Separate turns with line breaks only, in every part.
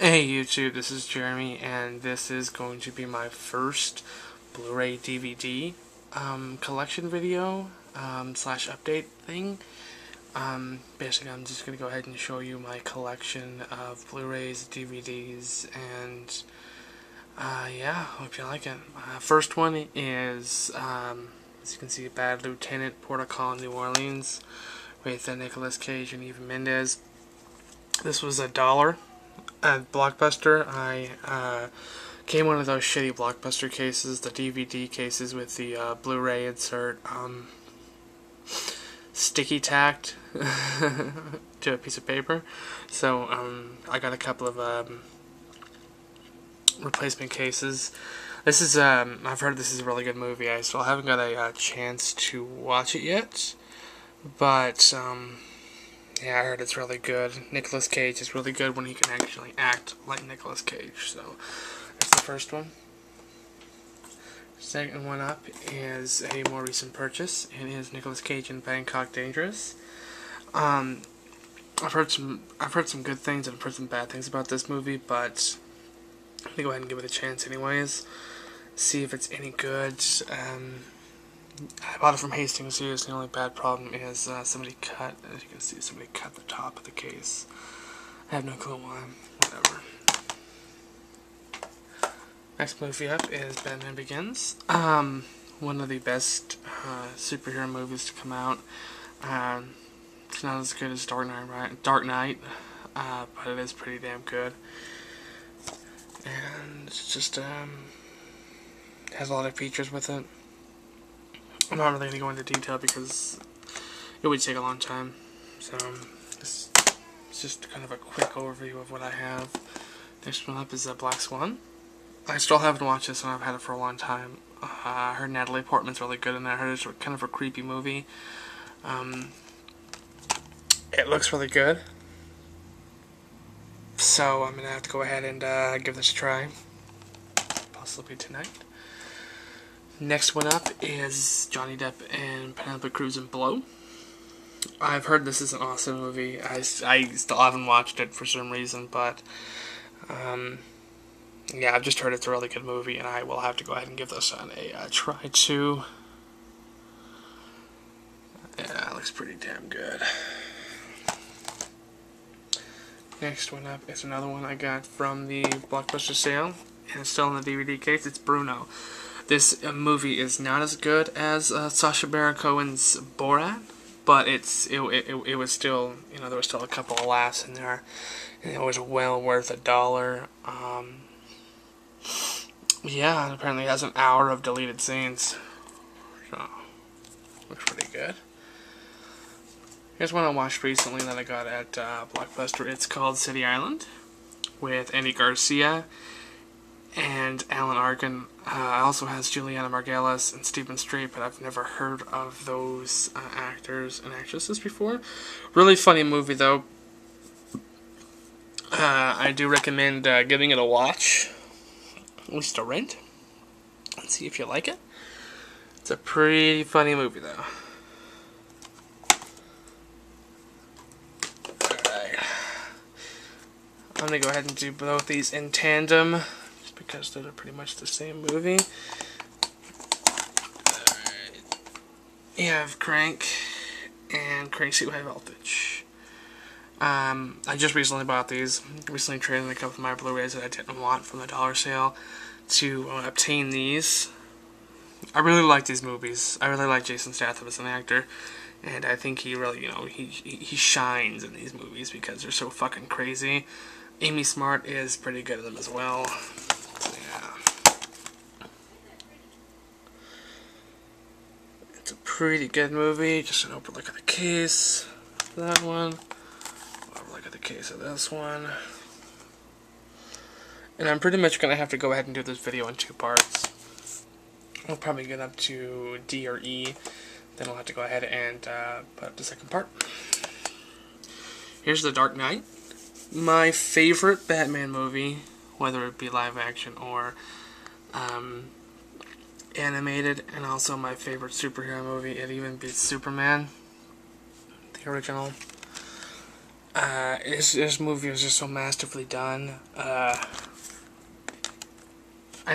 Hey YouTube, this is Jeremy, and this is going to be my first Blu-ray DVD collection video slash update thing. Basically, I'm just going to go ahead and show you my collection of Blu-rays, DVDs, and yeah, hope you like it. First one is, as you can see, Bad Lieutenant, Port of Call, New Orleans, with Nicolas Cage and Eva Mendes. This was $1 at Blockbuster. I came one of those shitty Blockbuster cases, the DVD cases with the Blu-ray insert sticky tacked to a piece of paper. So I got a couple of replacement cases. This is I've heard this is a really good movie. I still haven't got a chance to watch it yet, but yeah, I heard it's really good. Nicolas Cage is really good when he can actually act like Nicolas Cage. So that's the first one. Second one up is a more recent purchase. It is Nicolas Cage in Bangkok Dangerous. I've heard some good things and I've heard some bad things about this movie, but I'm gonna go ahead and give it a chance anyways. See if it's any good. I bought it from Hastings. Here's the only bad problem is somebody cut, as you can see, somebody cut the top of the case. I have no clue why. Whatever. Next movie up is Batman Begins. One of the best superhero movies to come out. It's not as good as Dark Knight, but it is pretty damn good. And it's just has a lot of features with it. I'm not really going to go into detail because it would take a long time, so this is just kind of a quick overview of what I have. Next one up is Black Swan. I still haven't watched this one. I've had it for a long time. I heard Natalie Portman's really good in that. I heard it's kind of a creepy movie. It looks really good, so I'm going to have to go ahead and give this a try, possibly tonight. Next one up is Johnny Depp and Penelope Cruz in Blow. I've heard this is an awesome movie. I still haven't watched it for some reason, but yeah, I've just heard it's a really good movie, and I will have to go ahead and give this one a try too. Yeah, it looks pretty damn good. Next one up is another one I got from the Blockbuster sale, and it's still in the DVD case. It's Bruno. This movie is not as good as Sacha Baron Cohen's Borat, but it was still, you know, there was still a couple of laughs in there, and it was well worth $1. Yeah, and apparently it has an hour of deleted scenes, so looks pretty good. Here's one I watched recently that I got at Blockbuster. It's called City Island, with Andy Garcia and Alan Arkin. Also has Juliana Margulies and Stephen Strait, but I've never heard of those actors and actresses before. Really funny movie though. I do recommend giving it a watch, at least a rent, and see if you like it. It's a pretty funny movie though. Alright, I'm gonna go ahead and do both these in tandem, because they're pretty much the same movie. Alright. You have Crank and Crazy High Voltage. I just recently bought these. Recently traded in a couple of my Blu-rays that I didn't want from the dollar sale to obtain these. I really like these movies. I really like Jason Statham as an actor, and I think he really, you know, he shines in these movies because they're so fucking crazy. Amy Smart is pretty good at them as well. Yeah. It's a pretty good movie. Just an open look at the case for that one. Over look at the case of this one. And I'm pretty much going to have to go ahead and do this video in 2 parts. I'll probably get up to D or E. Then I'll have to go ahead and put up the second part. Here's The Dark Knight. My favorite Batman movie, whether it be live action or animated, and also my favorite superhero movie. It even beats Superman, the original. This movie was just so masterfully done. I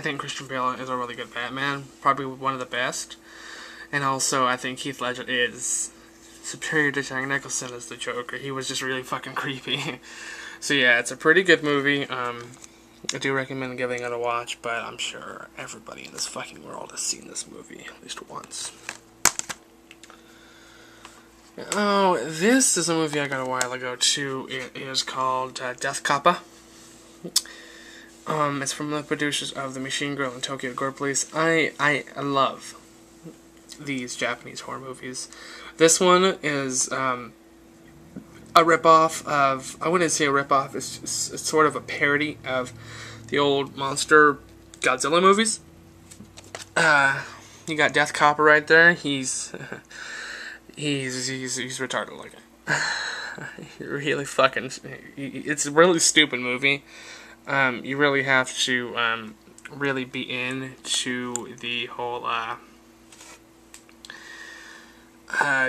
think Christian Bale is a really good Batman, probably one of the best. And also, I think Heath Ledger is superior to Jack Nicholson as the Joker. He was just really fucking creepy. So yeah, it's a pretty good movie. I do recommend giving it a watch, but I'm sure everybody in this fucking world has seen this movie at least once. Oh, this is a movie I got a while ago too. It is called Death Kappa. It's from the producers of The Machine Girl and Tokyo Gore Police. I love these Japanese horror movies. This one is a ripoff of, I wouldn't say a ripoff, it's sort of a parody of the old monster Godzilla movies. You got Death Kappa right there. He's retarded looking. Really fucking, it's a really stupid movie. You really have to really be into the whole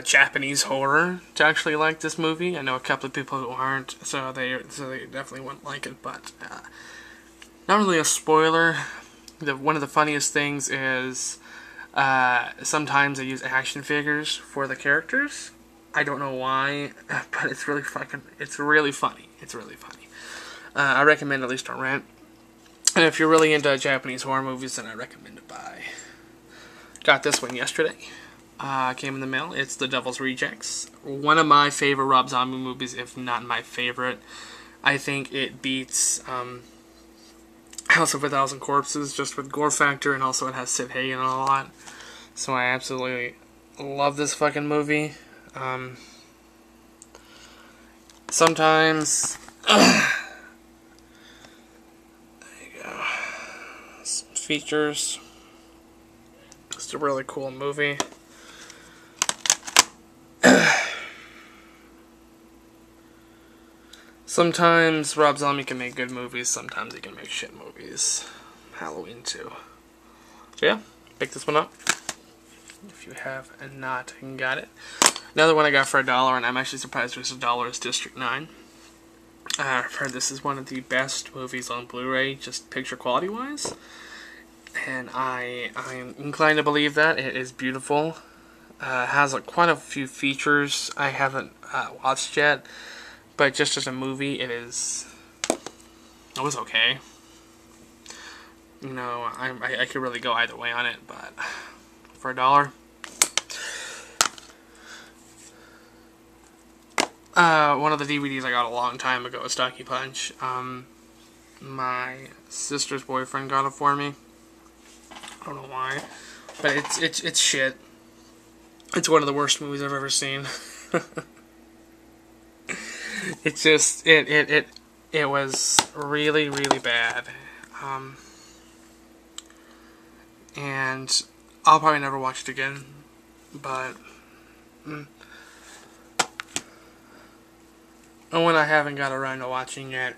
Japanese horror to actually like this movie. I know a couple of people who aren't, so they definitely wouldn't like it. But not really a spoiler. One of the funniest things is sometimes they use action figures for the characters. I don't know why, but it's really funny. It's really funny. I recommend at least on rent. And if you're really into Japanese horror movies, then I recommend to buy. Got this one yesterday. Came in the mail. It's The Devil's Rejects. One of my favorite Rob Zombie movies, if not my favorite. I think it beats House of a Thousand Corpses just with gore factor, and also it has Sid Hagen a lot. So I absolutely love this fucking movie. Sometimes there you go. Some features. It's a really cool movie. Sometimes Rob Zombie can make good movies, sometimes he can make shit movies. Halloween too. So yeah, pick this one up if you have not got it. Another one I got for $1, and I'm actually surprised it was $1, is District 9. I've heard this is one of the best movies on Blu-ray, just picture quality wise. And I'm inclined to believe that. It is beautiful. Has quite a few features I haven't watched yet. But just as a movie, it was okay. You know, I could really go either way on it, but for $1. One of the DVDs I got a long time ago was Stocky Punch. My sister's boyfriend got it for me. I don't know why, but it's shit. It's one of the worst movies I've ever seen. It's just it was really bad, and I'll probably never watch it again. But and one I haven't got around to watching yet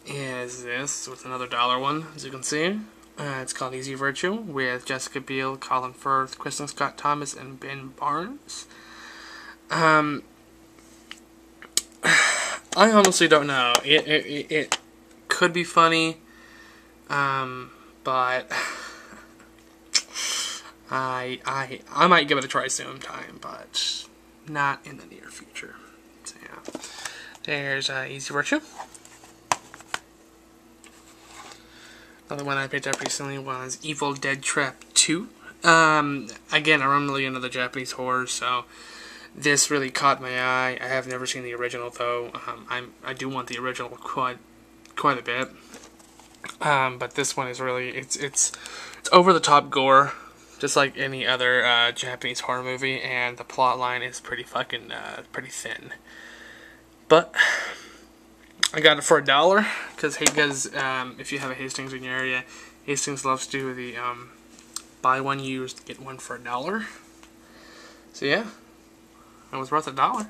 is this, with another $1 one, as you can see. It's called Easy Virtue, with Jessica Biel, Colin Firth, Kristen Scott Thomas, and Ben Barnes. I honestly don't know. It could be funny, but I might give it a try sometime, but not in the near future. So yeah, there's Easy Virtue. Another one I picked up recently was Evil Dead Trap 2. Again, I'm really into the Japanese horror, so this really caught my eye. I have never seen the original though. I do want the original quite a bit. But this one is really it's over the top gore, just like any other Japanese horror movie, and the plot line is pretty fucking pretty thin. But I got it for $1 because if you have a Hastings in your area, Hastings loves to do the buy one used, get one for $1. So yeah, it was worth $1.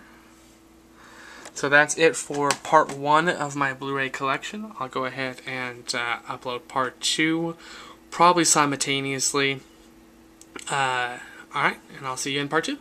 So that's it for part 1 of my Blu-ray collection. I'll go ahead and upload part 2, probably simultaneously. Alright, and I'll see you in part 2.